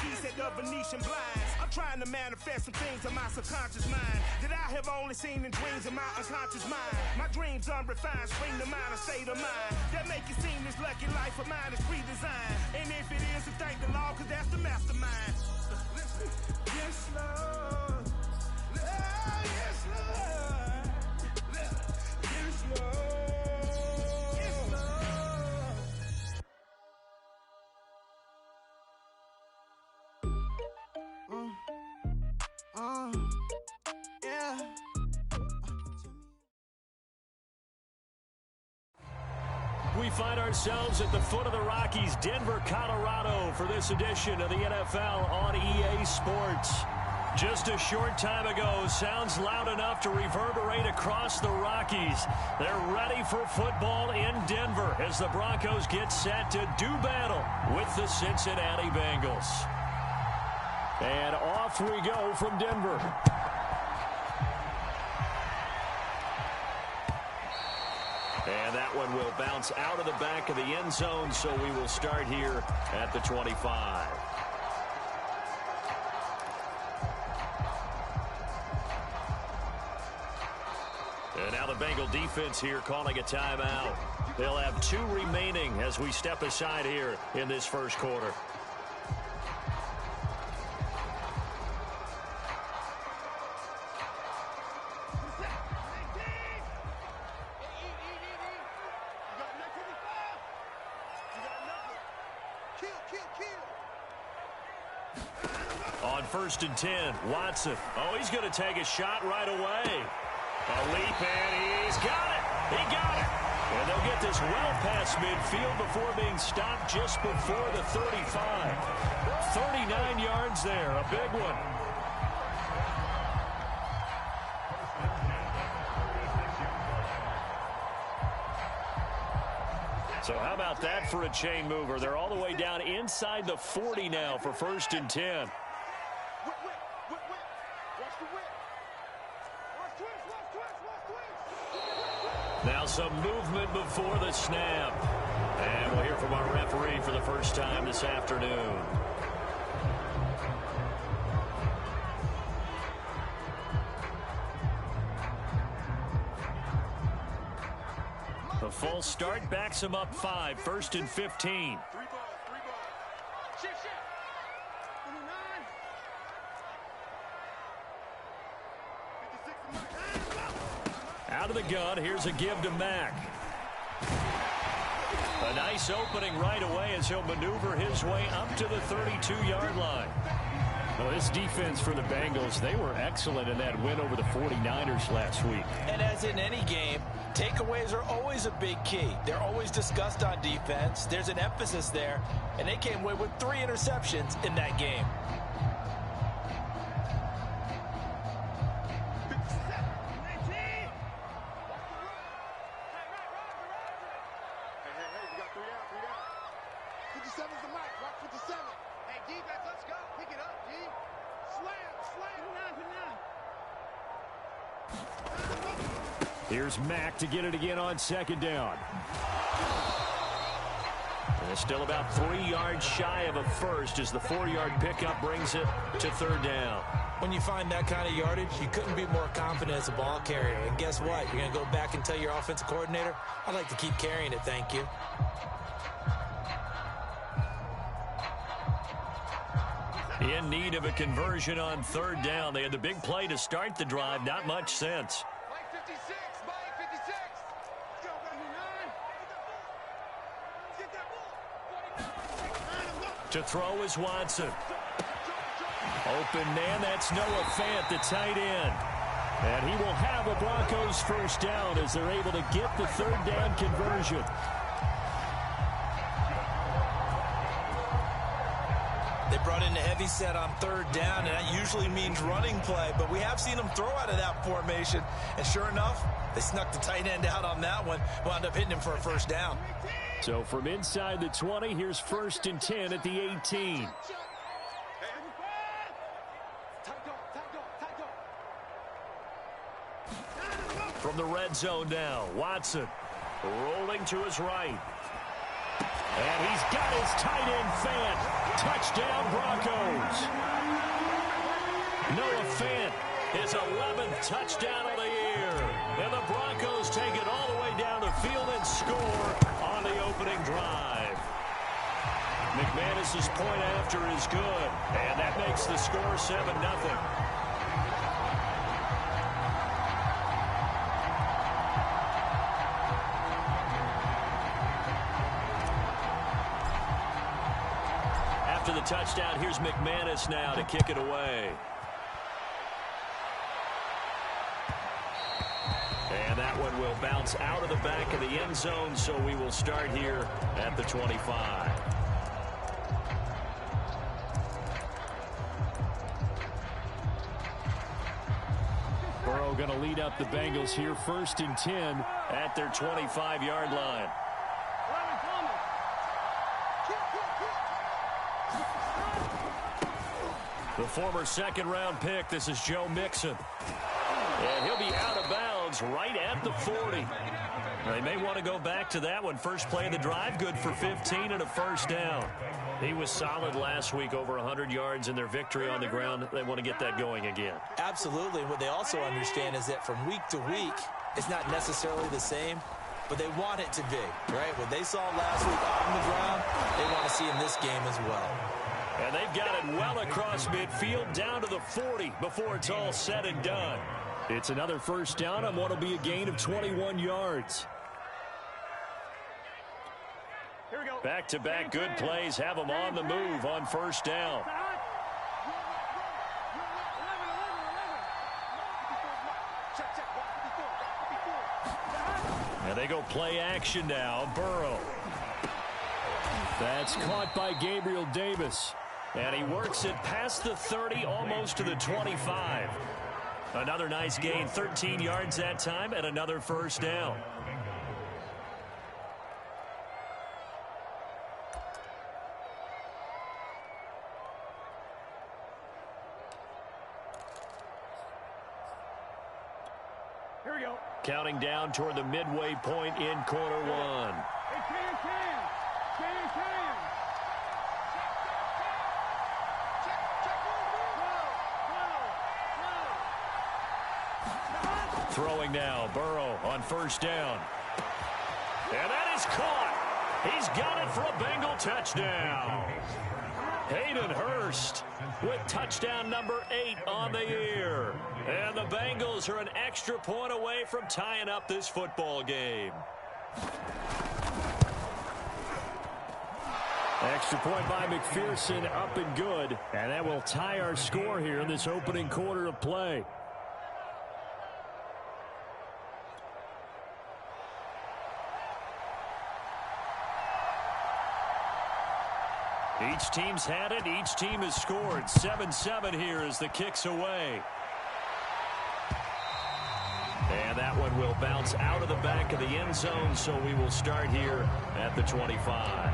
piece at the Venetian blinds. I'm trying to manifest some things in my subconscious mind that I have only seen in dreams in my unconscious mind. My dreams unrefined, spring to mind, a state of mind that make it seem this lucky life of mine is pre-designed. And if it is, then thank the Lord, cause that's the mastermind. Yes, Lord. Yes, Lord. Yes, Lord. Yeah. We find ourselves at the foot of the Rockies, Denver, Colorado, for this edition of the NFL on EA Sports. Just a short time ago, sounds loud enough to reverberate across the Rockies. They're ready for football in Denver as the Broncos get set to do battle with the Cincinnati Bengals. And off we go from Denver. And that one will bounce out of the back of the end zone, so we will start here at the 25. And now the Bengal defense here calling a timeout. They'll have 2 remaining as we step aside here in this first quarter. On 1st and 10, Watson. Oh, he's going to take a shot right away. A leap, and he's got it. He got it. And they'll get this well past midfield before being stopped just before the 35. 39 yards there, a big one. So how about that for a chain mover? They're all the way down inside the 40 now for 1st and 10. Now some movement before the snap. And we'll hear from our referee for the first time this afternoon. The false start backs him up 5, 1st and 15. Out of the gun, here's a give to Mack. A nice opening right away as he'll maneuver his way up to the 32-yard line. Well, this defense for the Bengals, they were excellent in that win over the 49ers last week. And as in any game, takeaways are always a big key. They're always discussed on defense. There's an emphasis there, and they came away with 3 interceptions in that game. Here's Mack to get it again on 2nd down. And it's still about 3 yards shy of a first as the 4-yard pickup brings it to 3rd down. When you find that kind of yardage, you couldn't be more confident as a ball carrier. And guess what? You're going to go back and tell your offensive coordinator, I'd like to keep carrying it, thank you. In need of a conversion on 3rd down. They had the big play to start the drive, not much sense. To throw is Watson. Open man, that's Noah Fant, the tight end. And he will have a Broncos first down as they're able to get the 3rd down conversion. They brought in a heavy set on 3rd down, and that usually means running play. But we have seen them throw out of that formation. And sure enough, they snuck the tight end out on that one. Wound up hitting him for a first down. So from inside the 20, here's 1st and 10 at the 18. From the red zone now, Watson rolling to his right. And he's got his tight end Fant. Touchdown Broncos. Fant, his 11th touchdown of the year. And the Broncos take it all the way down the field and score on the opening drive. McManus's point after is good, and that makes the score 7-0. After the touchdown, here's McManus now to kick it away. And that one will bounce out of the back of the end zone, so we will start here at the 25. Burrow going to lead up the Bengals here, 1st and 10 at their 25-yard line. The former second-round pick, this is Joe Mixon. And he'll be out of bounds right at the 40. They may want to go back to that one. First play of the drive, good for 15 and a first down. He was solid last week, over 100 yards in their victory on the ground. They want to get that going again. Absolutely. What they also understand is that from week to week, it's not necessarily the same, but they want it to be, right? What they saw last week on the ground, they want to see in this game as well. And they've got it well across midfield, down to the 40 before it's all said and done. It's another first down on what will be a gain of 21 yards. Here we go. Back-to-back good plays have them on the move on first down. And they go play action now. Burrow. That's caught by Gabriel Davis. And he works it past the 30, almost to the 25. Another nice gain, 13 yards that time, and another first down. Here we go. Counting down toward the midway point in quarter one. Throwing now, Burrow on first down. And that is caught. He's got it for a Bengal touchdown. Hayden Hurst with touchdown number 8 on the year. And the Bengals are an extra point away from tying up this football game. Extra point by McPherson, up and good. And that will tie our score here in this opening quarter of play. Each team's had it. Each team has scored. 7-7 here as the kick's away. And that one will bounce out of the back of the end zone, so we will start here at the 25.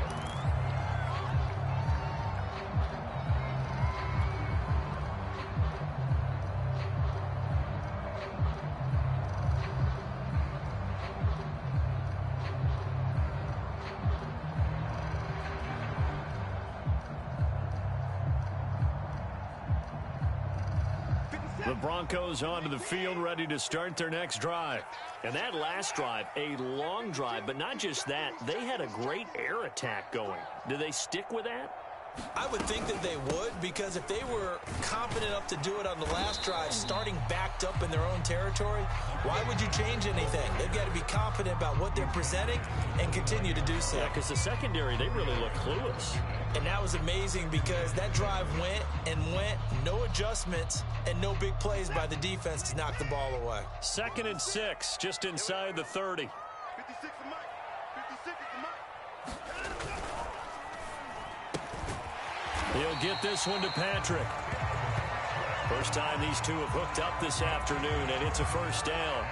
The Broncos onto the field, ready to start their next drive. And that last drive, a long drive, but not just that. They had a great air attack going. Do they stick with that? I would think that they would, because if they were confident enough to do it on the last drive, starting backed up in their own territory, why would you change anything? They've got to be confident about what they're presenting and continue to do so. Yeah, because the secondary, they really look clueless. And that was amazing because that drive went and went, no adjustments, and no big plays by the defense to knock the ball away. 2nd and 6, just inside the 30. 56 is Mike. 56 is Mike. He'll get this one to Patrick. First time these two have hooked up this afternoon, and it's a first down.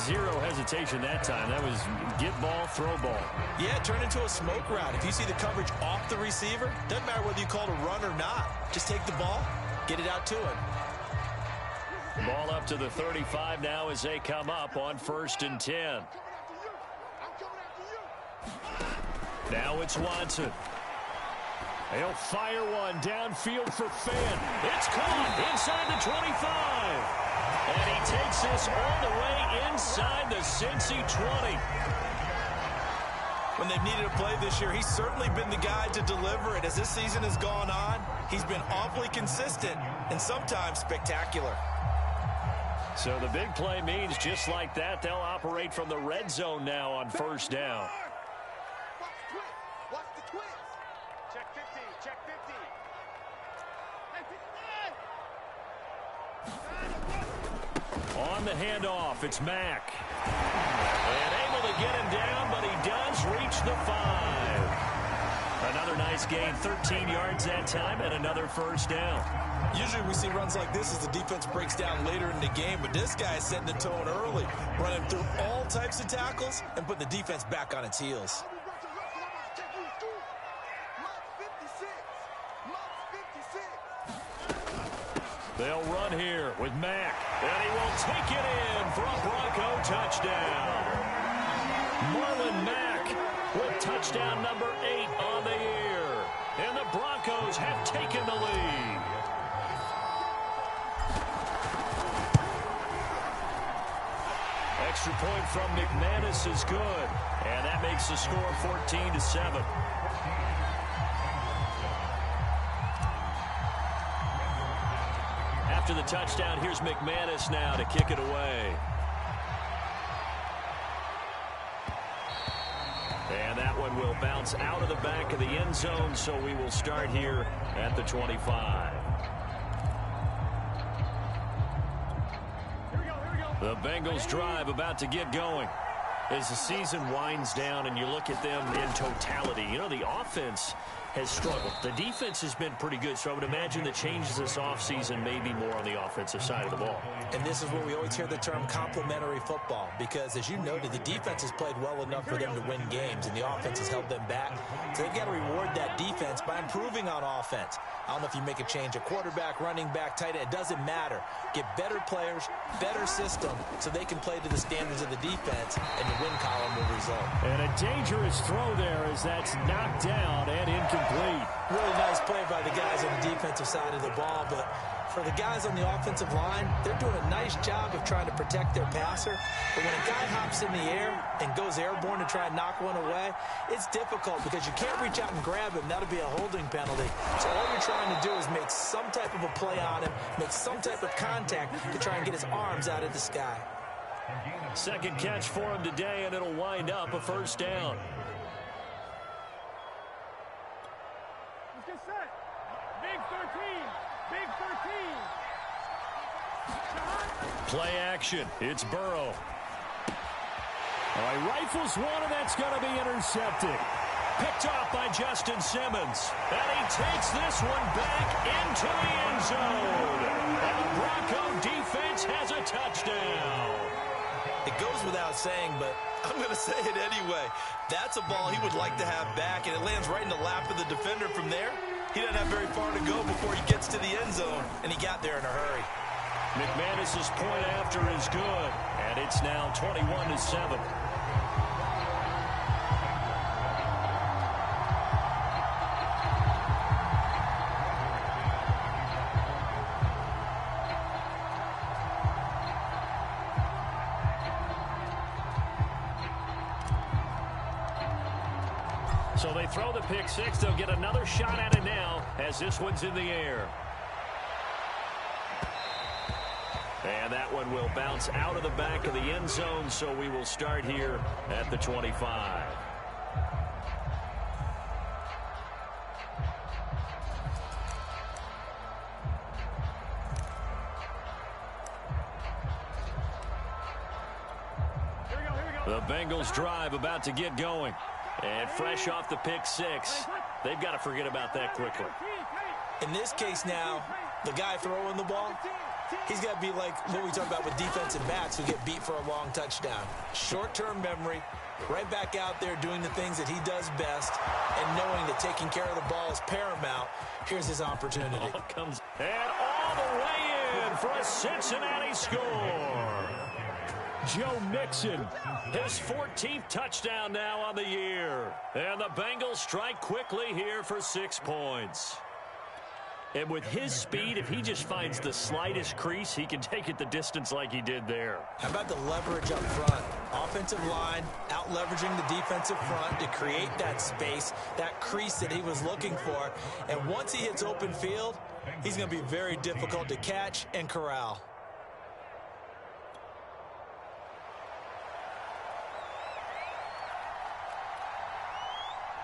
Zero hesitation that time. That was get ball, throw ball. Yeah, it turned into a smoke route. If you see the coverage off the receiver, doesn't matter whether you call it a run or not. Just take the ball, get it out to him. Ball up to the 35 now as they come up on 1st and 10. Now it's Watson. He'll fire one downfield for Finn. It's caught inside the 25. And he takes this all the way inside the Cincy 20. When they've needed a play this year, he's certainly been the guy to deliver it. As this season has gone on, he's been awfully consistent and sometimes spectacular. So the big play means just like that, they'll operate from the red zone now on first down. Watch the twist. Check 50. Check 50. On the handoff, it's Mack. And able to get him down, but he does reach the 5. Another nice gain, 13 yards that time, and another first down. Usually we see runs like this as the defense breaks down later in the game, but this guy is setting the tone early, running through all types of tackles and putting the defense back on its heels. They'll run here with Mack, and he will take it in for a Bronco touchdown. Marlon Mack with touchdown number 8 on the year, and the Broncos have taken the lead. Extra point from McManus is good, and that makes the score 14-7. After the touchdown, here's McManus now to kick it away. And that one will bounce out of the back of the end zone, so we will start here at the 25. The Bengals drive about to get going. As the season winds down and you look at them in totality, you know, the offense has struggled. The defense has been pretty good, so I would imagine the changes this offseason may be more on the offensive side of the ball. And this is where we always hear the term complementary football, because as you noted, the defense has played well enough for them to win games, and the offense has held them back. So they've got to reward that defense by improving on offense. I don't know if you make a change, a quarterback, running back, tight end, it doesn't matter. Get better players, better system, so they can play to the standards of the defense, and the win column will result. And a dangerous throw there as that's knocked down and incomplete. Really nice play by the guys on the defensive side of the ball, but for the guys on the offensive line, they're doing a nice job of trying to protect their passer. But when a guy hops in the air and goes airborne to try and knock one away, it's difficult because you can't reach out and grab him. That'll be a holding penalty. So all you're trying to do is make some type of a play on him, make some type of contact to try and get his arms out of the sky. Second catch for him today, and it'll wind up a first down. Let's get set. Big 13. Big 13. Play action. It's Burrow. All right, rifles one, and that's going to be intercepted. Picked off by Justin Simmons. And he takes this one back into the end zone. And the Bronco defense has a touchdown. It goes without saying, but I'm going to say it anyway. That's a ball he would like to have back, and it lands right in the lap of the defender from there. He doesn't have very far to go before he gets to the end zone, and he got there in a hurry. McManus's point after is good, and it's now 21-7. So they throw the pick six. They'll get another shot at it now as this one's in the air. And that one will bounce out of the back of the end zone, so we will start here at the 25. The Bengals drive about to get going. And fresh off the pick six, they've got to forget about that quickly. In this case now, the guy throwing the ball, he's got to be like what we talk about with defensive backs who get beat for a long touchdown. Short-term memory, right back out there doing the things that he does best, and knowing that taking care of the ball is paramount. Here's his opportunity. Comes and all the way in for a Cincinnati score. Joe Mixon, his 14th touchdown now on the year. And the Bengals strike quickly here for 6 points. And with his speed, if he just finds the slightest crease, he can take it the distance like he did there. How about the leverage up front? Offensive line out-leveraging the defensive front to create that space, that crease that he was looking for. And once he hits open field, he's going to be very difficult to catch and corral.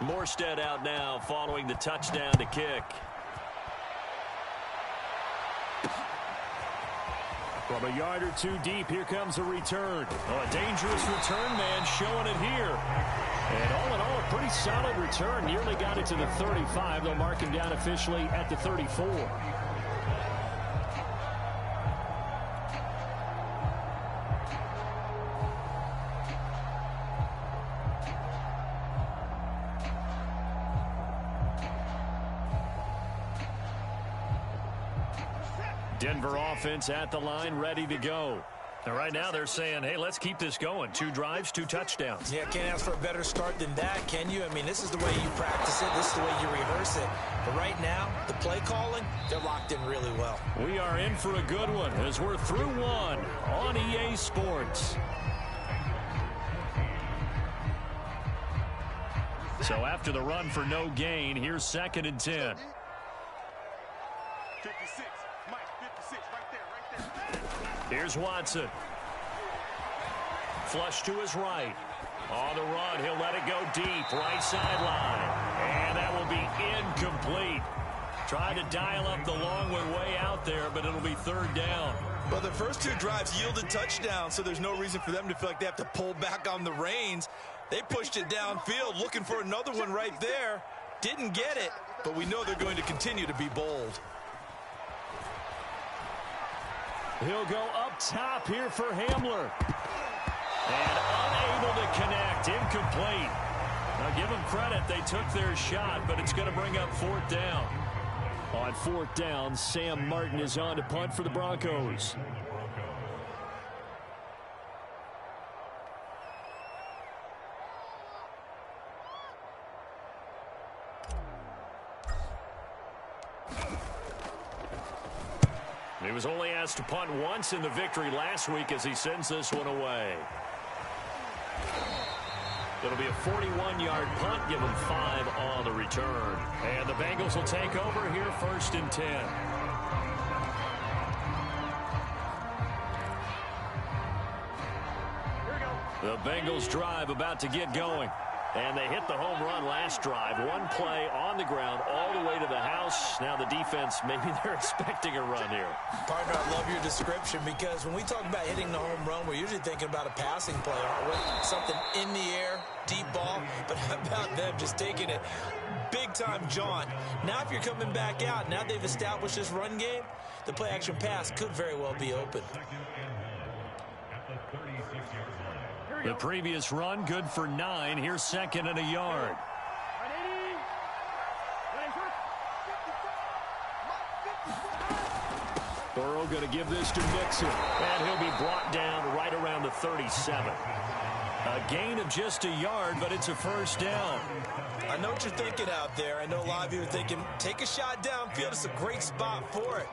Morstead out now following the touchdown to kick. From a yard or two deep, here comes a return. Oh, a dangerous return man showing it here. And all in all, a pretty solid return. Nearly got it to the 35. They'll mark him down officially at the 34. Denver offense at the line, ready to go. And right now they're saying, hey, let's keep this going. 2 drives, 2 touchdowns. Yeah, can't ask for a better start than that, can you? I mean, this is the way you practice it. This is the way you rehearse it. But right now, the play calling, they're locked in really well. We are in for a good one as we're through 1 on EA Sports. So after the run for no gain, here's 2nd and 10. 56. Mike, 56. Right there. Here's Watson. Flush to his right. On the run, he'll let it go deep. Right sideline. And that will be incomplete. Trying to dial up the long one way out there, but it'll be 3rd down. Well, the first 2 drives yielded touchdowns, so there's no reason for them to feel like they have to pull back on the reins. They pushed it downfield, looking for another one right there. Didn't get it, but we know they're going to continue to be bold. He'll go up top here for Hamler. And unable to connect. Incomplete. Now give them credit. They took their shot, but it's going to bring up 4th down. On 4th down, Sam Martin is on to punt for the Broncos. He was only asked to punt once in the victory last week as he sends this one away. It'll be a 41-yard punt, give him 5 on the return. And the Bengals will take over here 1st and 10. The Bengals drive about to get going. And they hit the home run last drive. 1 play on the ground all the way to the house. Now the defense, maybe they're expecting a run here. Partner, I love your description because when we talk about hitting the home run, we're usually thinking about a passing play, aren't we? Something in the air, deep ball. But how about them just taking it big-time jaunt? Now if you're coming back out, now they've established this run game, the play-action pass could very well be open. The previous run, good for 9. Here's 2nd and a yard. Burrow going to give this to Mixon. And he'll be brought down right around the 37. A gain of just a yard, but it's a 1st down. I know what you're thinking out there. I know a lot of you are thinking, take a shot downfield. It's a great spot for it.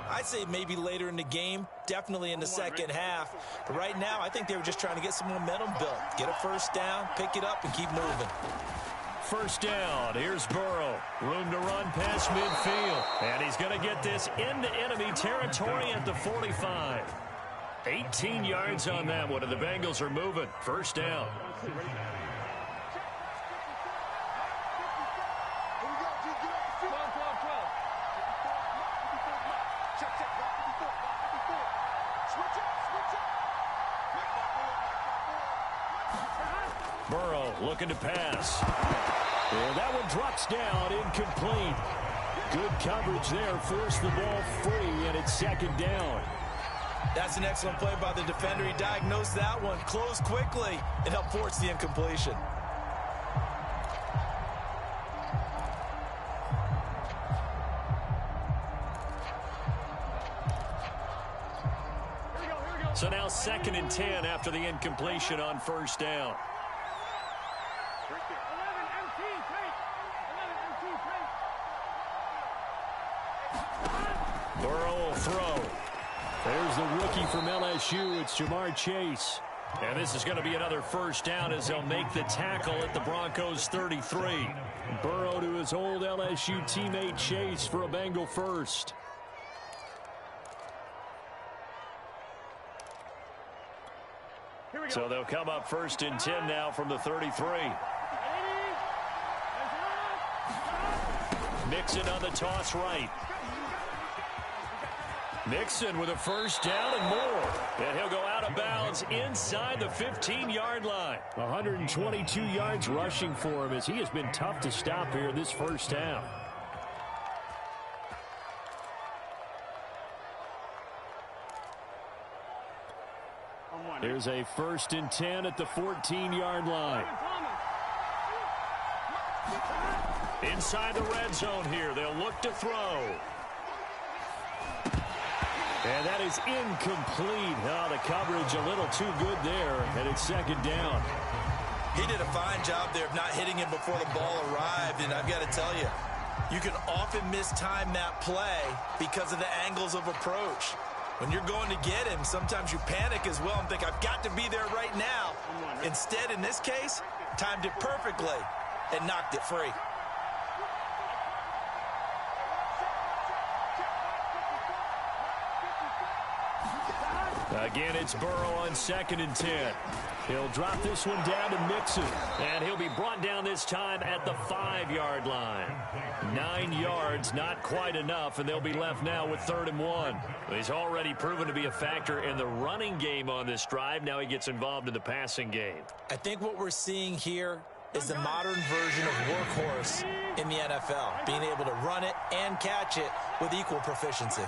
I'd say maybe later in the game, definitely in the second half. But right now, I think they were just trying to get some momentum built. Get a 1st down, pick it up, and keep moving. 1st down. Here's Burrow. Room to run past midfield. And he's going to get this into enemy territory at the 45. 18 yards on that one, and the Bengals are moving. 1st down. Burrow looking to pass. And that one drops down, incomplete. Good coverage there, forced the ball free, and it's 2nd down. That's an excellent play by the defender. He diagnosed that one, closed quickly, and helped force the incompletion. So now 2nd and 10 after the incompletion on first down. Burrow will throw. There's the rookie from LSU. It's Jamar Chase. And this is going to be another first down as they'll make the tackle at the Broncos 33. Burrow to his old LSU teammate Chase for a Bengal first. So they'll come up 1st and 10 now from the 33. Mixon on the toss right. Mixon with a first down and more. And he'll go out of bounds inside the 15-yard line. 122 yards rushing for him as he has been tough to stop here this first half. Here's a 1st and 10 at the 14-yard line. Inside the red zone here. They'll look to throw. And that is incomplete. Oh, the coverage a little too good there, and it's 2nd down. He did a fine job there of not hitting him before the ball arrived, and I've got to tell you, you can often mistime that play because of the angles of approach. When you're going to get him, sometimes you panic as well and think, I've got to be there right now. Instead, in this case, timed it perfectly and knocked it free. Again, it's Burrow on 2nd and 10. He'll drop this one down to Mixon, and he'll be brought down this time at the 5-yard line. 9 yards, not quite enough, and they'll be left now with 3rd and 1. He's already proven to be a factor in the running game on this drive. Now he gets involved in the passing game. I think what we're seeing here is the modern version of workhorse in the NFL, being able to run it and catch it with equal proficiency.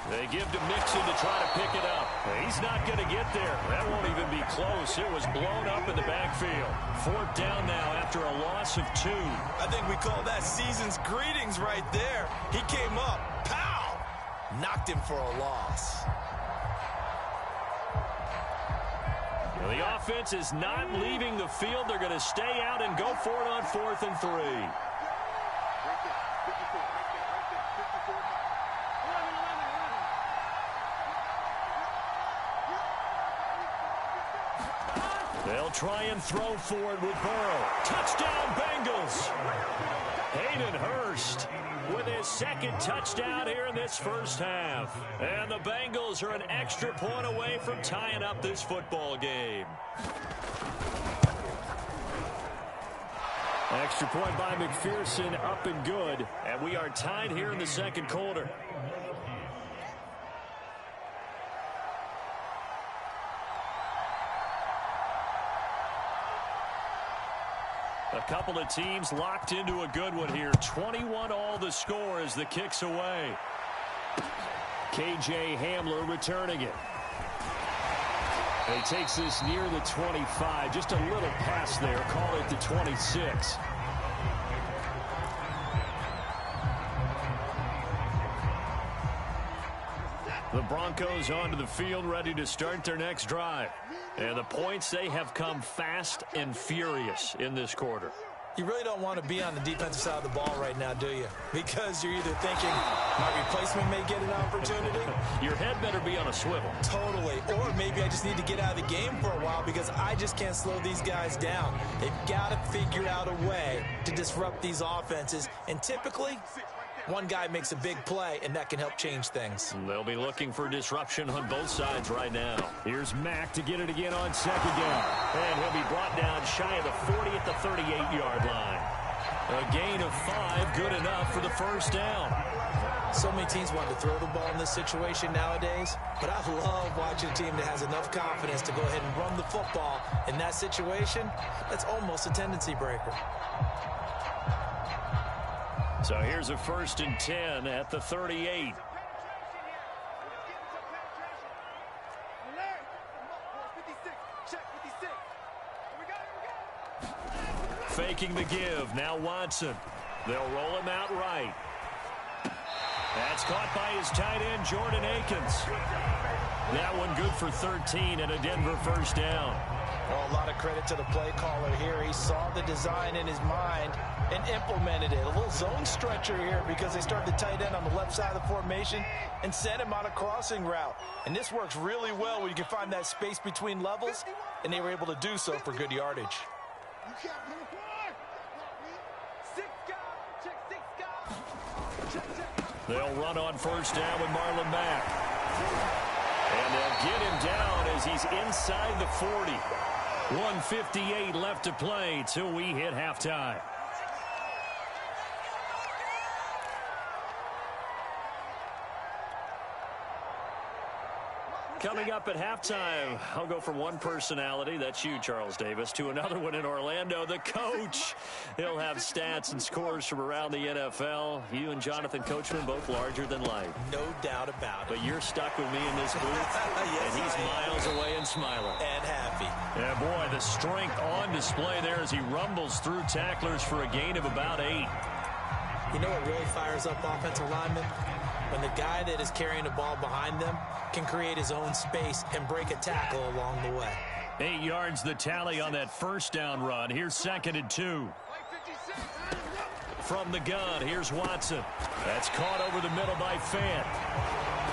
They give to Mixon to try to pick it up. He's not going to get there. That won't even be close. It was blown up in the backfield. 4th down now after a loss of 2. I think we call that season's greetings right there. He came up, pow! Knocked him for a loss. Well, the offense is not leaving the field. They're going to stay out and go for it on 4th and 3. They'll try and throw for it with Burrow. Touchdown, Bengals. Hayden Hurst with his 2nd touchdown here in this first half. And the Bengals are an extra point away from tying up this football game. Extra point by McPherson, up and good. And we are tied here in the 2nd quarter. A couple of teams locked into a good one here. 21-all the score as the kick's away. KJ Hamler returning it. He takes this near the 25. Just a little pass there. Call it the 26. The Broncos onto the field, ready to start their next drive. And the points, they have come fast and furious in this quarter. You really don't want to be on the defensive side of the ball right now, do you? Because you're either thinking, my replacement may get an opportunity. Your head better be on a swivel. Totally. Or maybe I just need to get out of the game for a while because I just can't slow these guys down. They've got to figure out a way to disrupt these offenses. And typically, one guy makes a big play, and that can help change things. They'll be looking for disruption on both sides right now. Here's Mack to get it again on 2nd down. And he'll be brought down shy of the 40 at the 38-yard line. A gain of 5, good enough for the first down. So many teams want to throw the ball in this situation nowadays, but I love watching a team that has enough confidence to go ahead and run the football. In that situation, that's almost a tendency breaker. So here's a 1st and 10 at the 38. Faking the give. Now Watson. They'll roll him out right. That's caught by his tight end, Jordan Akins. That one good for 13 and a Denver first down. Well, a lot of credit to the play caller here. He saw the design in his mind and implemented it. A little zone stretcher here because they started the tight end on the left side of the formation and sent him on a crossing route. And this works really well when you can find that space between levels, and they were able to do so for good yardage. They'll run on first down with Marlon Mack. And they'll get him down as he's inside the 40. 1:58 left to play till we hit halftime. Coming up at halftime, I'll go from one personality, that's you, Charles Davis, to another one in Orlando, the coach. He'll have stats and scores from around the NFL. You and Jonathan Coachman, both larger than life. No doubt about it. But you're stuck with me in this booth, yes, and he's miles away and smiling. And happy. Yeah, boy, the strength on display there as he rumbles through tacklers for a gain of about 8. You know what really fires up offensive linemen? When the guy that is carrying the ball behind them can create his own space and break a tackle along the way. 8 yards the tally on that first down run. Here's 2nd and 2. From the gun, here's Watson. That's caught over the middle by Fant.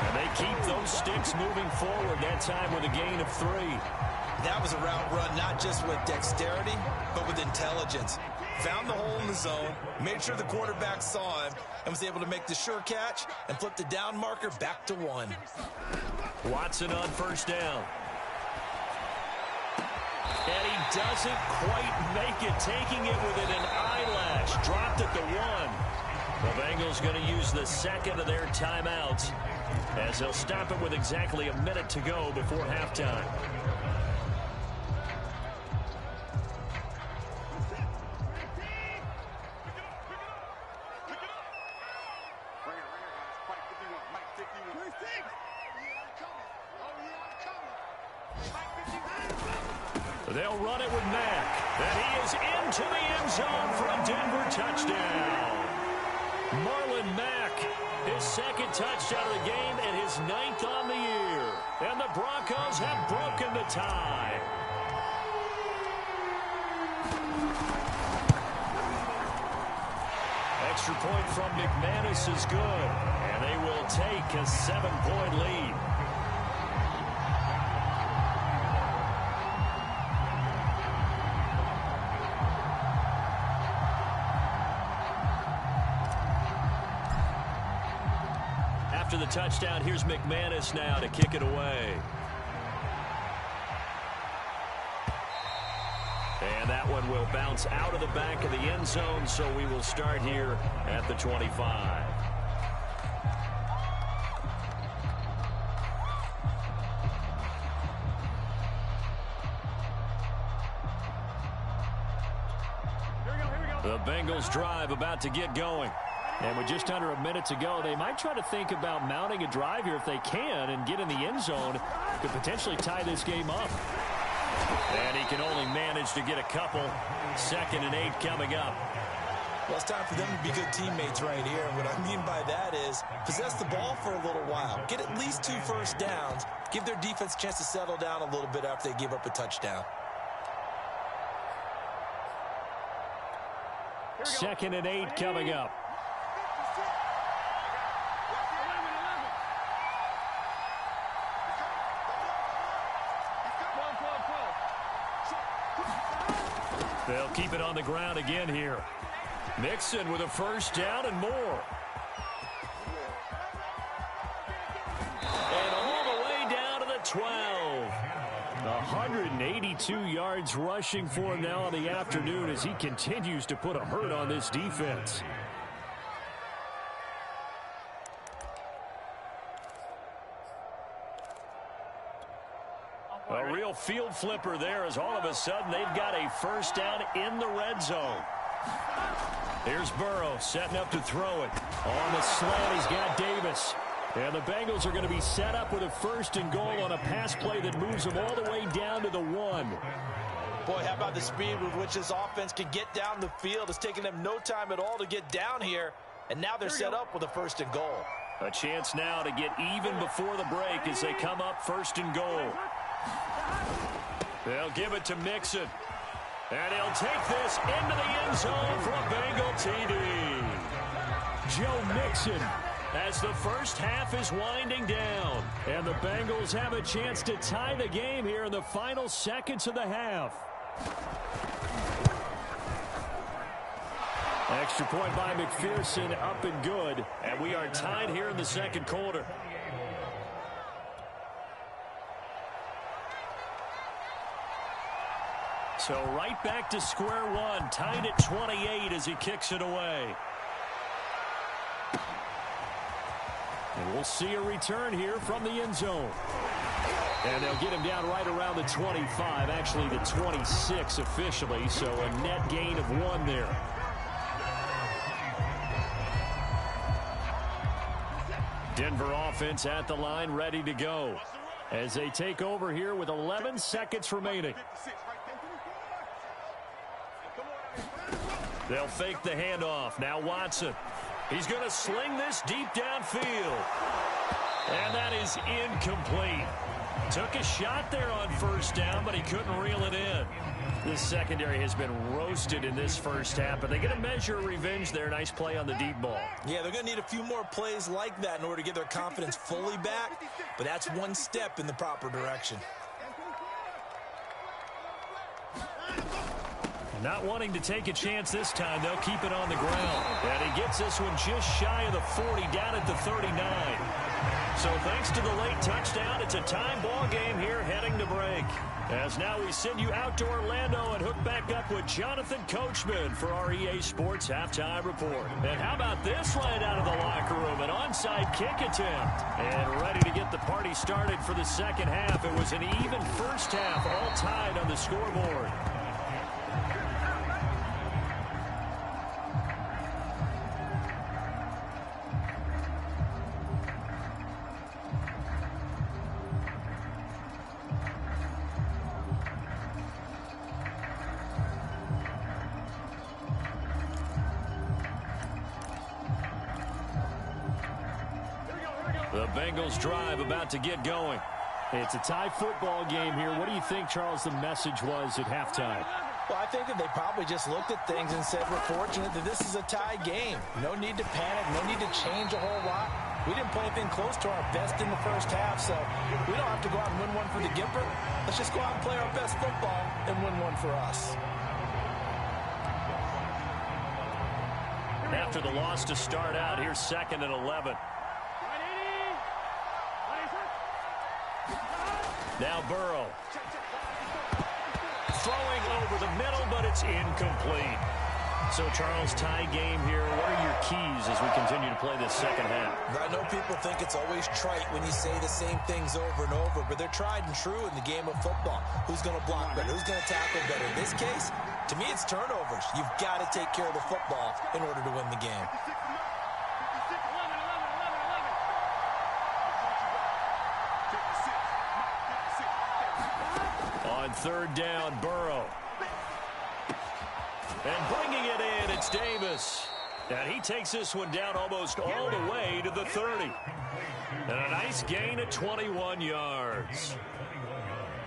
And they keep those sticks moving forward, that time with a gain of 3. That was a route run not just with dexterity, but with intelligence. Found the hole in the zone, made sure the quarterback saw him, and was able to make the sure catch and flip the down marker back to 1. Watson on first down. And he doesn't quite make it, taking it within an eyelash. Dropped at the 1. The Bengals going to use the second of their timeouts as they'll stop it with exactly a minute to go before halftime. They'll run it with Mack. And he is into the end zone for a Denver touchdown. Marlon Mack, his 2nd touchdown of the game and his 9th on the year. And the Broncos have broken the tie. Extra point from McManus is good. And they will take a 7-point lead. After the touchdown, here's McManus now to kick it away. And that one will bounce out of the back of the end zone, so we will start here at the 25. The Bengals drive about to get going. And with just under a minute to go, they might try to think about mounting a drive here if they can and get in the end zone to potentially tie this game up. And he can only manage to get a couple. 2nd and 8 coming up. Well, it's time for them to be good teammates right here. And what I mean by that is possess the ball for a little while. Get at least 2 first downs. Give their defense a chance to settle down a little bit after they give up a touchdown. 2nd and 8 coming up. They'll keep it on the ground again here. Mixon with a first down and more. And all the way down to the 12. 182 yards rushing for him now in the afternoon as he continues to put a hurt on this defense. A real field flipper there as all of a sudden they've got a first down in the red zone. Here's Burrow setting up to throw it. On the slant, he's got Davis. And the Bengals are going to be set up with a 1st and goal on a pass play that moves them all the way down to the 1. Boy, how about the speed with which this offense can get down the field? It's taking them no time at all to get down here. And now they're set up with a 1st and goal. A chance now to get even before the break as they come up 1st and goal. They'll give it to Mixon. And he'll take this into the end zone for a Bengal TD. Joe Mixon as the first half is winding down. And the Bengals have a chance to tie the game here in the final seconds of the half. Extra point by McPherson, up and good. And we are tied here in the second quarter. So right back to square one, tied at 28 as he kicks it away. And we'll see a return here from the end zone. And they'll get him down right around the 25, actually the 26 officially, so a net gain of 1 there. Denver offense at the line, ready to go as they take over here with 11 seconds remaining. They'll fake the handoff. Now Watson. He's going to sling this deep downfield. And that is incomplete. Took a shot there on first down, but he couldn't reel it in. This secondary has been roasted in this first half, but they get a measure of revenge there. Nice play on the deep ball. Yeah, they're going to need a few more plays like that in order to get their confidence fully back, but that's one step in the proper direction. Not wanting to take a chance this time, they'll keep it on the ground. And he gets this one just shy of the 40, down at the 39. So thanks to the late touchdown, it's a time ball game here heading to break. As now we send you out to Orlando and hook back up with Jonathan Coachman for our EA Sports Halftime Report. And how about this line out of the locker room? An onside kick attempt. And ready to get the party started for the second half. It was an even first half, all tied on the scoreboard. The Bengals drive about to get going. It's a tie football game here. What do you think, Charles, the message was at halftime? Well, I think that they probably just looked at things and said, we're fortunate that this is a tie game. No need to panic, no need to change a whole lot. We didn't play anything close to our best in the first half, so we don't have to go out and win one for the Gipper. Let's just go out and play our best football and win one for us. After the loss to start out, here's 2nd and 11. Now Burrow. Throwing over the middle, but it's incomplete. So, Charles, tie game here. What are your keys as we continue to play this second half? I know people think it's always trite when you say the same things over and over, but they're tried and true in the game of football. Who's going to block better? Who's going to tackle better? In this case, to me, it's turnovers. You've got to take care of the football in order to win the game. On 3rd down, Burrow. And bringing it in, it's Davis. And he takes this one down almost all the way to the 30. And a nice gain of 21 yards.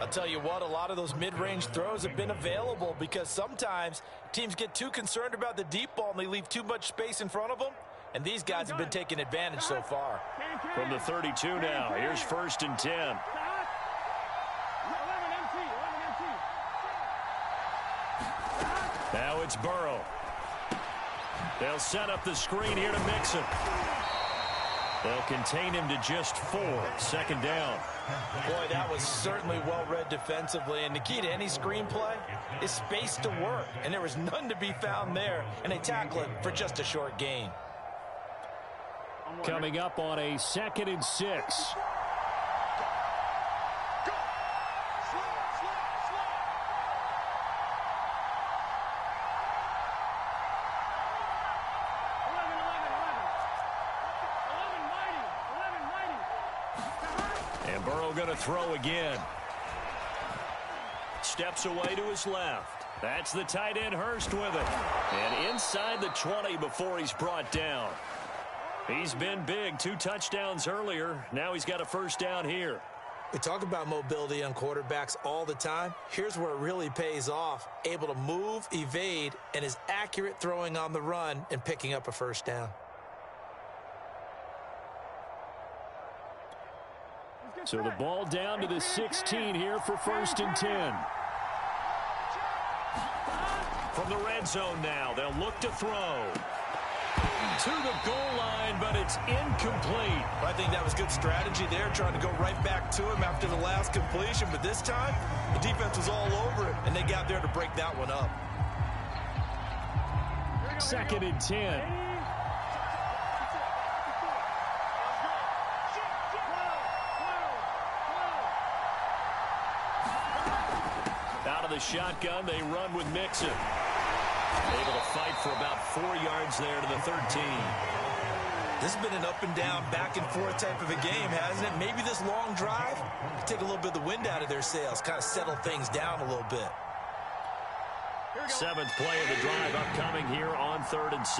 I'll tell you what, a lot of those mid-range throws have been available because sometimes teams get too concerned about the deep ball and they leave too much space in front of them. And these guys have been taking advantage so far. From the 32 now, here's 1st and 10. Now it's Burrow. They'll set up the screen here to Mixon. They'll contain him to just 4. 2nd down. Boy, that was certainly well-read defensively. And the key to any screenplay is space to work. And there was none to be found there. And they tackle it for just a short gain. Coming up on a 2nd and 6. Going to throw again. Steps away to his left. That's the tight end Hurst with it. And inside the 20 before he's brought down. He's been big. 2 touchdowns earlier. Now he's got a first down here. We talk about mobility on quarterbacks all the time. Here's where it really pays off. Able to move, evade, and is accurate throwing on the run and picking up a first down. So the ball down to the 16 here for 1st and 10. From the red zone now, they'll look to throw. To the goal line, but it's incomplete. I think that was good strategy there, trying to go right back to him after the last completion. But this time, the defense was all over it, and they got there to break that one up. 2nd and 10. Out of the shotgun, they run with Mixon. Able to fight for about 4 yards there to the 13. This has been an up and down, back and forth type of a game, hasn't it? Maybe this long drive take a little bit of the wind out of their sails, kind of settle things down a little bit. 7th play of the drive upcoming here on 3rd and 6.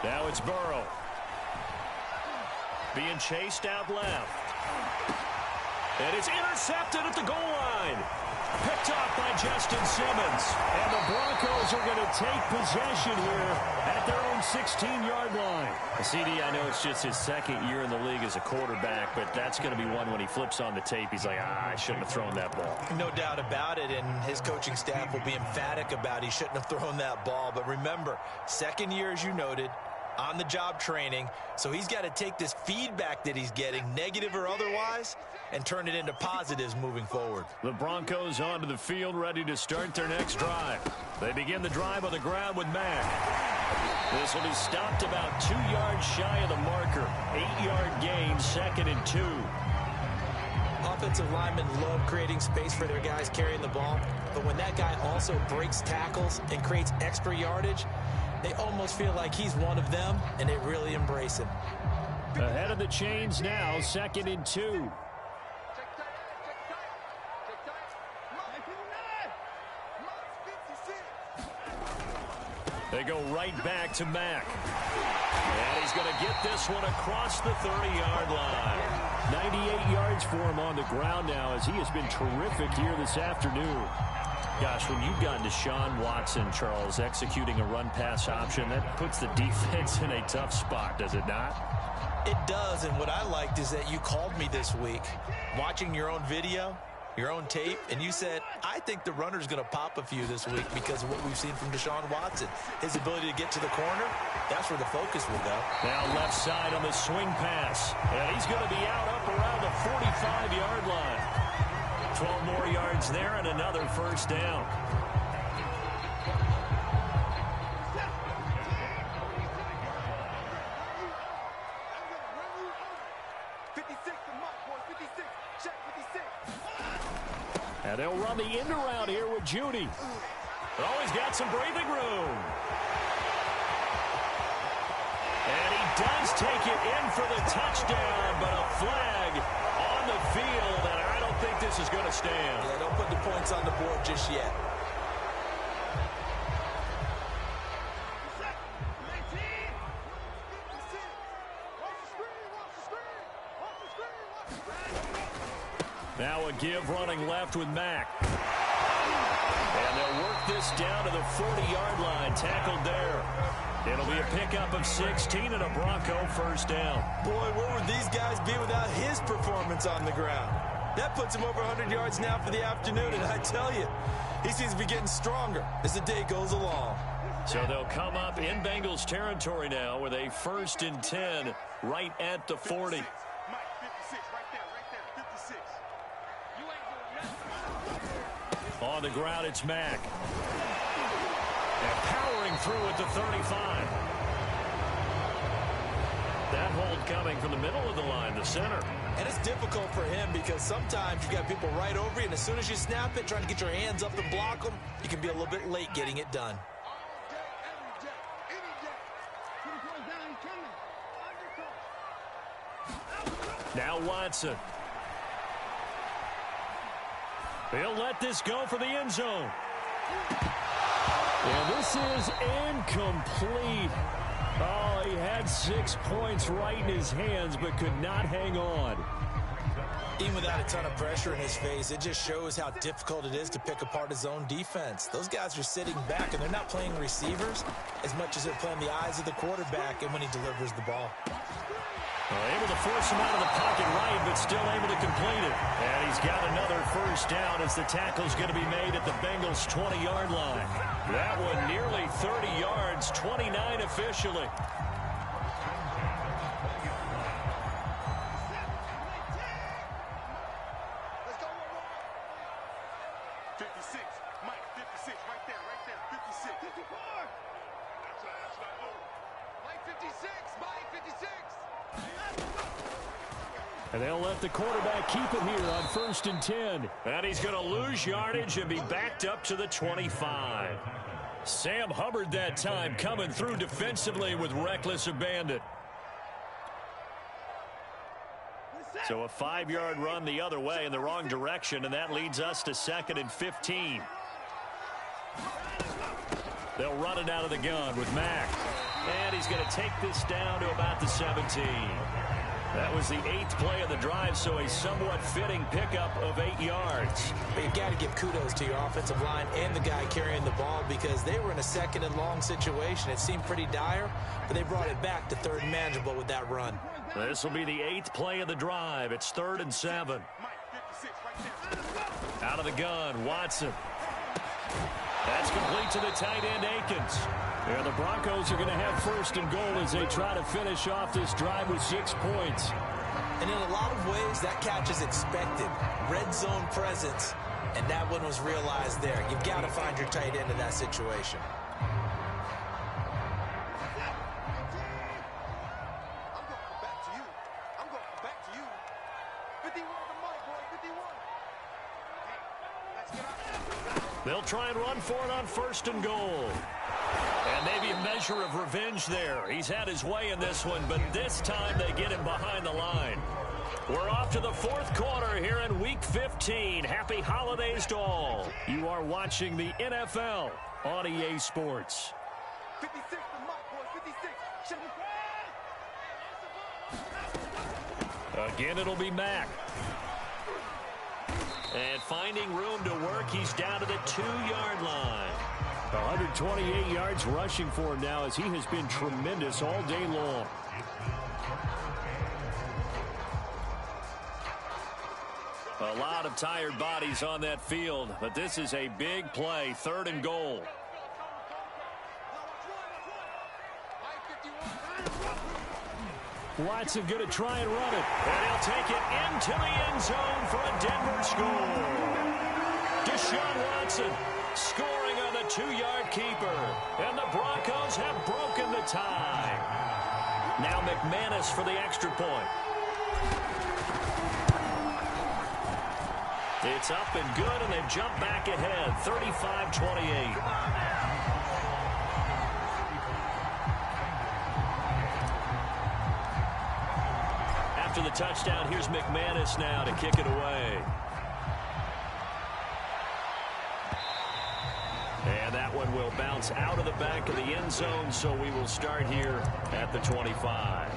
Now it's Burrow. Being chased out left. And it's intercepted at the goal line. Picked off by Justin Simmons. And the Broncos are going to take possession here at their own 16-yard line. CD, I know it's just his 2nd year in the league as a quarterback, but that's going to be one when he flips on the tape. He's like, I shouldn't have thrown that ball. No doubt about it, and his coaching staff will be emphatic about he shouldn't have thrown that ball. But remember, 2nd year, as you noted, on-the-job training. So he's got to take this feedback that he's getting, negative or otherwise, and turn it into positives moving forward. The Broncos onto the field, ready to start their next drive. They begin the drive on the ground with Mack. This will be stopped about 2 yards shy of the marker. 8-yard gain, 2nd and 2. Offensive linemen love creating space for their guys carrying the ball, but when that guy also breaks tackles and creates extra yardage, they almost feel like he's one of them, and they really embrace him. Ahead of the chains now, 2nd and 2. They go right back to Mack. And he's going to get this one across the 30-yard line. 98 yards for him on the ground now, as he has been terrific here this afternoon. Gosh, when you've got Deshaun Watson, Charles, executing a run-pass option, that puts the defense in a tough spot, does it not? It does, and what I liked is that you called me this week, watching your own video, your own tape, and you said, I think the runner's going to pop a few this week because of what we've seen from Deshaun Watson. His ability to get to the corner, that's where the focus will go. Now left side on the swing pass, and he's going to be out up around the 45-yard line. 12 more yards there and another first down. And they'll run the end around here with Judy. Oh, he's got some breathing room. And he does take it in for the touchdown, but a flag on the field, and I don't think this is going to stand. Yeah, don't put the points on the board just yet. Now a give running left with Mack. And they'll work this down to the 40-yard line, tackled there. It'll be a pickup of 16 and a Bronco first down. Boy, where would these guys be without his performance on the ground? That puts him over 100 yards now for the afternoon, and I tell you, he seems to be getting stronger as the day goes along. So they'll come up in Bengals territory now with a 1st and 10 right at the 40. On the ground, it's Mack. And powering through at the 35. That hold coming from the middle of the line, the center. And it's difficult for him because sometimes you got people right over you, and as soon as you snap it, trying to get your hands up and block them, you can be a little bit late getting it done. Now Watson. He'll let this go for the end zone. And this is incomplete. Oh, he had 6 points right in his hands, but could not hang on. Even without a ton of pressure in his face, it just shows how difficult it is to pick apart his own defense. Those guys are sitting back, and they're not playing receivers as much as they're playing the eyes of the quarterback and when he delivers the ball. Able to force him out of the pocket right, but still able to complete it. And he's got another first down as the tackle's going to be made at the Bengals' 20-yard line. That one nearly 30 yards, 29 officially. And they'll let the quarterback keep it here on 1st and 10. And he's going to lose yardage and be backed up to the 25. Sam Hubbard that time coming through defensively with reckless abandon. So a 5-yard run the other way in the wrong direction, and that leads us to 2nd and 15. They'll run it out of the gun with Mack. And he's going to take this down to about the 17. That was the 8th play of the drive, so a somewhat fitting pickup of 8 yards. But you've got to give kudos to your offensive line and the guy carrying the ball because they were in a 2nd and long situation. It seemed pretty dire, but they brought it back to 3rd and manageable with that run. This will be the 8th play of the drive. It's 3rd and 7. Out of the gun, Watson. That's complete to the tight end, Akins. And the Broncos are going to have 1st and goal as they try to finish off this drive with 6 points. And in a lot of ways, that catch is expected. Red zone presence, and that one was realized there. You've got to find your tight end in that situation. They'll try and run for it on 1st and goal. And maybe a measure of revenge there. He's had his way in this one, but this time they get him behind the line. We're off to the 4th quarter here in Week 15. Happy holidays to all. You are watching the NFL on EA Sports. 56, Again, it'll be Mack. And finding room to work, he's down to the 2-yard line. 128 yards rushing for him now as he has been tremendous all day long. A lot of tired bodies on that field, but this is a big play, 3rd and goal. Watson going to try and run it. And he'll take it into the end zone for a Denver score. Deshaun Watson scoring on the 2-yard keeper. And the Broncos have broken the tie. Now McManus for the extra point. It's up and good, and they jump back ahead, 35-28. After the touchdown, here's McManus now to kick it away. And that one will bounce out of the back of the end zone, so we will start here at the 25.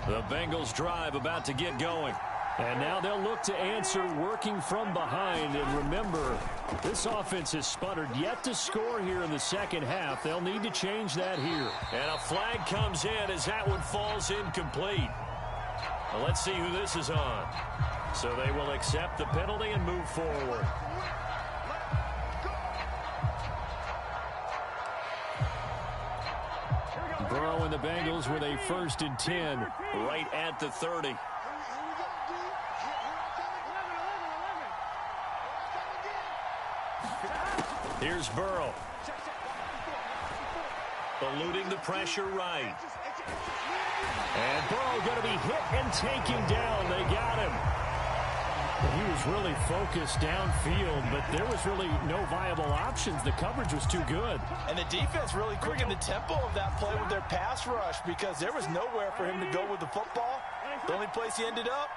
The Bengals drive about to get going. And now they'll look to answer working from behind. And remember, this offense has sputtered yet to score here in the second half. They'll need to change that here. And a flag comes in as that one falls incomplete. Well, let's see who this is on. So they will accept the penalty and move forward. Burrow and the Bengals with a 1st and 10 right at the 30. Here's Burrow. Eluding the pressure right. And Burrow going to be hit and taken down. They got him. He was really focused downfield, but there was really no viable options. The coverage was too good. And the defense really quickened the tempo of that play with their pass rush because there was nowhere for him to go with the football. The only place he ended up,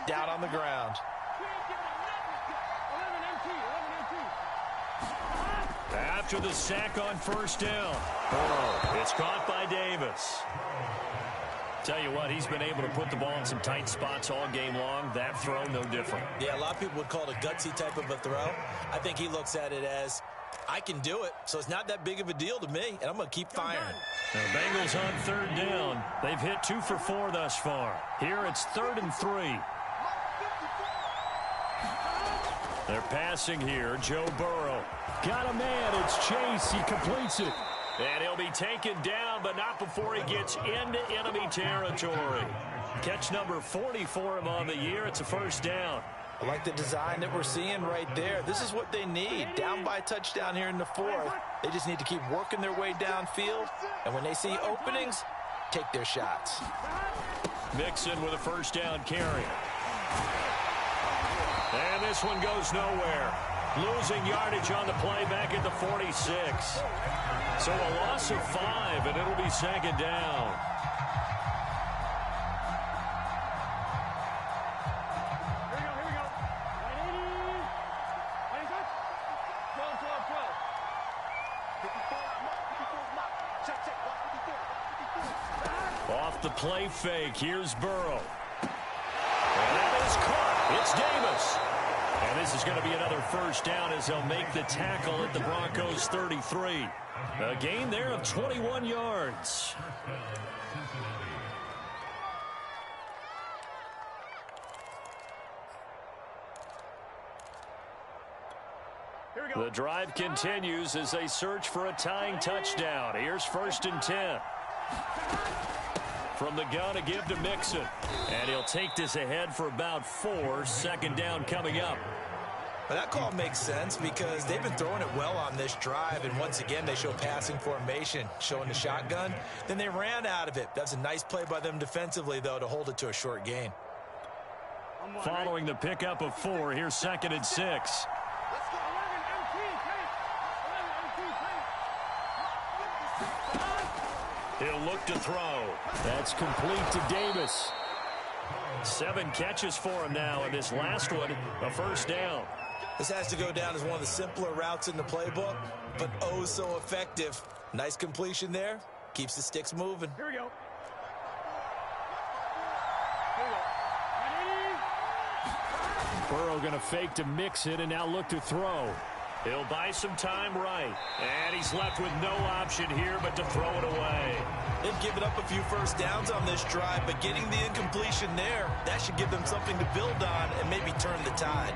down on the ground. After the sack on first down, it's caught by Davis. Tell you what, he's been able to put the ball in some tight spots all game long. That throw, no different. Yeah, a lot of people would call it a gutsy type of a throw. I think he looks at it as, I can do it, so it's not that big of a deal to me, and I'm going to keep firing. The Bengals on third down. They've hit 2 for 4 thus far. Here it's 3rd and 3. They're passing here. Joe Burrow. Got a man. It's Chase. He completes it. And he'll be taken down, but not before he gets into enemy territory. Catch number 40 for him on the year. It's a first down. I like the design that we're seeing right there. This is what they need. Down by touchdown here in the 4th. They just need to keep working their way downfield. And when they see openings, take their shots. Mixon with a first down carry. And this one goes nowhere. Losing yardage on the play back at the 46. So a loss of 5, and it'll be 2nd down. Off the play fake, here's Burrow. And that is caught. It's Davis. And this is going to be another first down as they'll make the tackle at the Broncos 33. A gain there of 21 yards. The drive continues as they search for a tying touchdown. Here's 1st and 10. From the gun, a give to Mixon. And he'll take this ahead for about 4. 2nd down coming up. Well, that call makes sense because they've been throwing it well on this drive, and once again they show passing formation, showing the shotgun. Then they ran out of it. That's a nice play by them defensively, though, to hold it to a short gain. Following the pickup of 4, here's 2nd and 6. He'll look to throw. That's complete to Davis. 7 catches for him now, and this last one, a first down. This has to go down as one of the simpler routes in the playbook, but oh so effective. Nice completion there. Keeps the sticks moving. Here we go. Burrow going to fake to mix it and now look to throw. He'll buy some time right. And he's left with no option here but to throw it away. They've given up a few first downs on this drive, but getting the incompletion there, that should give them something to build on and maybe turn the tide.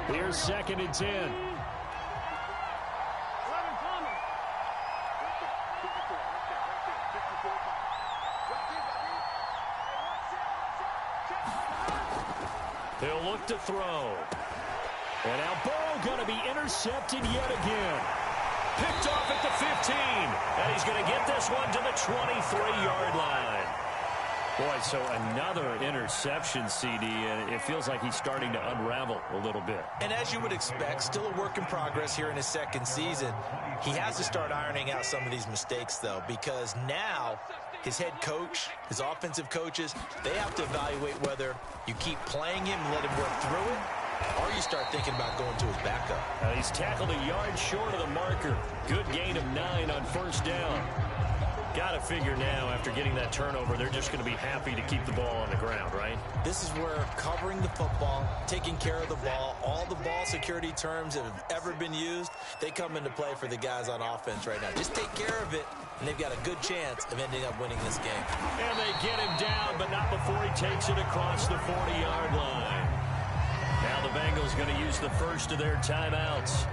Here's 2nd and 10. He'll look to throw. And now Burrow going to be intercepted yet again. Picked off at the 15. And he's going to get this one to the 23-yard line. Boy, so another interception, CD, and it feels like he's starting to unravel a little bit. And as you would expect, still a work in progress here in his 2nd season. He has to start ironing out some of these mistakes, though, because now his head coach, his offensive coaches, they have to evaluate whether you keep playing him and let him work through it, or you start thinking about going to his backup. He's tackled a yard short of the marker. Good gain of 9 on first down. Got to figure now, after getting that turnover, they're just going to be happy to keep the ball on the ground, right? This is where covering the football, taking care of the ball, all the ball security terms that have ever been used, they come into play for the guys on offense right now. Just take care of it, and they've got a good chance of ending up winning this game. And they get him down, but not before he takes it across the 40-yard line. Now the Bengals going to use the first of their timeouts.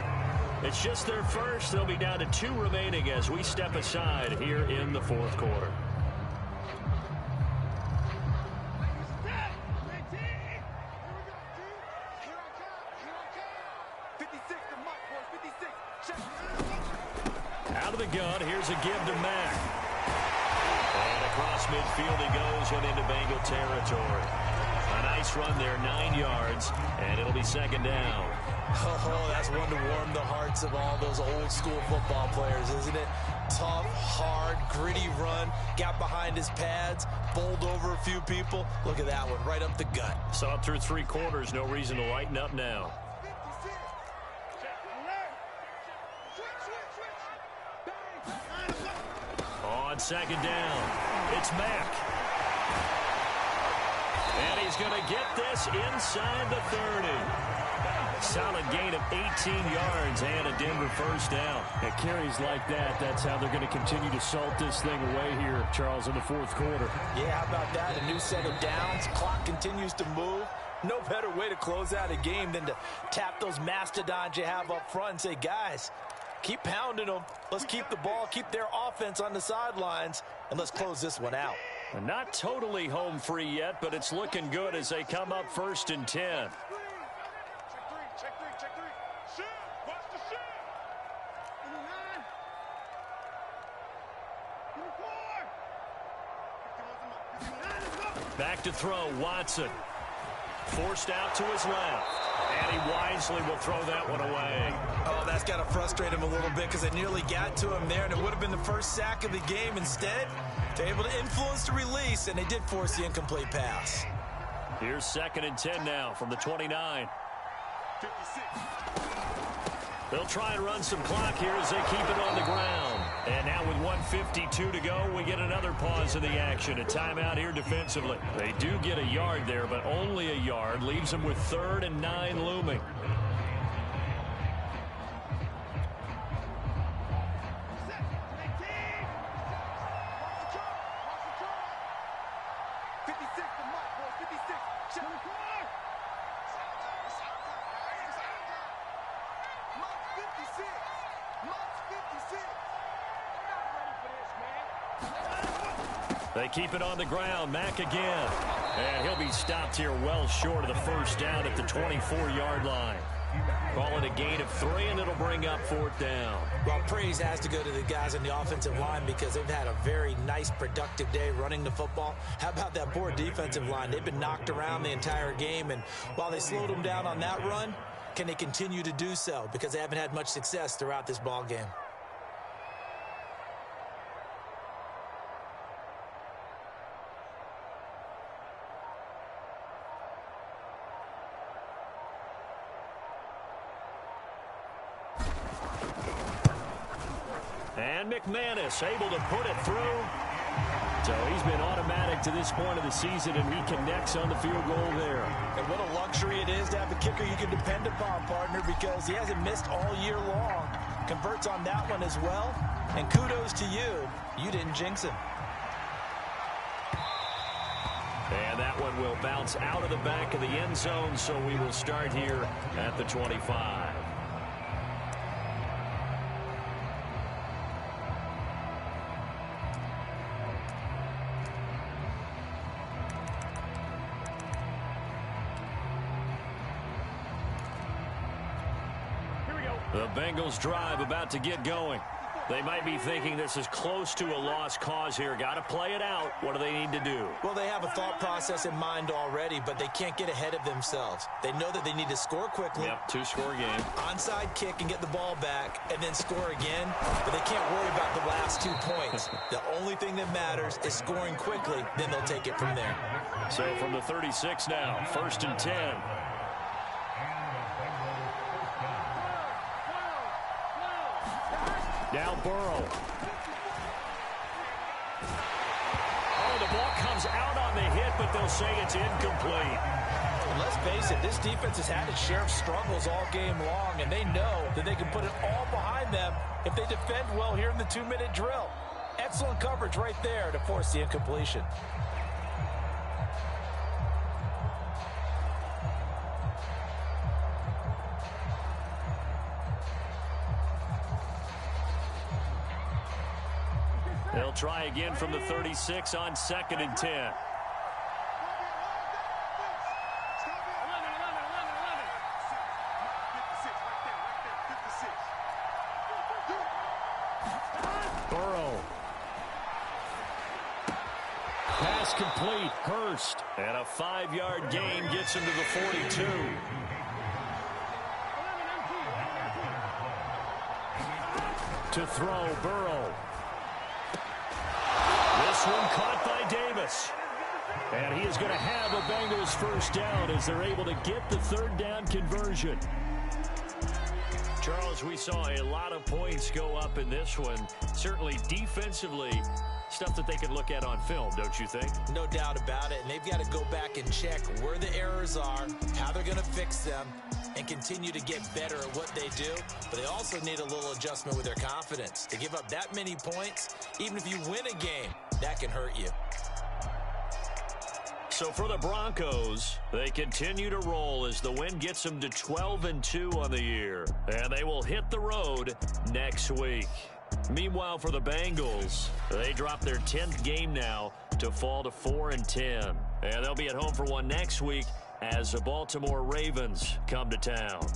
It's just their first. They'll be down to 2 remaining as we step aside here in the 4th quarter. Out of the gun, here's a give to Mack. And a across midfield he goes and into Bengal territory. A nice run there, 9 yards, and it'll be second down. Oh, that's one to warm the hearts of all those old school football players, isn't it? Tough, hard, gritty run, got behind his pads, bowled over a few people. Look at that one, right up the gut. Saw it through 3 quarters, no reason to lighten up now. On second down, it's Mack. And he's going to get this inside the 30. Solid gain of 18 yards and a Denver first down. At carries like that, that's how they're going to continue to salt this thing away here, Charles, in the fourth quarter. Yeah, how about that? A new set of downs. Clock continues to move. No better way to close out a game than to tap those mastodons you have up front and say, guys, keep pounding them. Let's keep the ball, keep their offense on the sidelines, and let's close this one out. Not totally home free yet, but it's looking good as they come up 1st and 10. Back to throw, Watson. Forced out to his left. And he wisely will throw that one away. Oh, that's got to frustrate him a little bit because they nearly got to him there, and it would have been the first sack of the game. Instead, they're able to influence the release, and they did force the incomplete pass. Here's 2nd and 10 now from the 29. 56. They'll try and run some clock here as they keep it on the ground. And now with 1:52 to go, we get another pause in the action. A timeout here defensively. They do get a yard there, but only a yard. Leaves them with 3rd and 9 looming. They keep it on the ground. Mack again. And he'll be stopped here well short of the first down at the 24-yard line. Call it a gain of 3, and it'll bring up 4th down. Well, praise has to go to the guys on the offensive line because they've had a very nice, productive day running the football. How about that poor defensive line? They've been knocked around the entire game, and while they slowed them down on that run, can they continue to do so? Because they haven't had much success throughout this ball game. And McManus able to put it through. So he's been automatic to this point of the season, and he connects on the field goal there. And what a luxury it is to have a kicker you can depend upon, partner, because he hasn't missed all year long. Converts on that one as well. And kudos to you. You didn't jinx him. And that one will bounce out of the back of the end zone, so we will start here at the 25. The Bengals drive about to get going. They might be thinking this is close to a lost cause here. Got to play it out. What do they need to do? Well, they have a thought process in mind already, but they can't get ahead of themselves. They know that they need to score quickly. Yep, 2-score game. Onside kick and get the ball back and then score again, but they can't worry about the last 2 points. The only thing that matters is scoring quickly, then they'll take it from there. So from the 36 now, 1st and 10. Now Burrow. Oh, the ball comes out on the hit, but they'll say it's incomplete. And let's face it, this defense has had its share of struggles all game long, and they know that they can put it all behind them if they defend well here in the 2-minute drill. Excellent coverage right there to force the incompletion. They'll try again from the 36 on 2nd and 10. Burrow. pass complete. Hurst. And a 5-yard gain gets him to the 42. To throw, Burrow. This one caught by Davis. And he is going to have a Bengals first down as they're able to get the third down conversion. Charles, we saw a lot of points go up in this one. Certainly defensively, stuff that they can look at on film, don't you think? No doubt about it. And they've got to go back and check where the errors are, how they're going to fix them, and continue to get better at what they do. But they also need a little adjustment with their confidence. To give up that many points, even if you win a game, that can hurt you. So for the Broncos, they continue to roll as the win gets them to 12-2 on the year. And they will hit the road next week. Meanwhile, for the Bengals, they drop their 10th game now to fall to 4-10. And they'll be at home for one next week as the Baltimore Ravens come to town.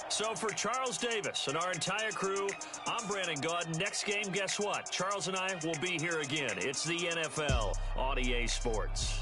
So for Charles Davis and our entire crew, I'm Brandon Gaudin. Next game, guess what? Charles and I will be here again. It's the NFL on EA Sports.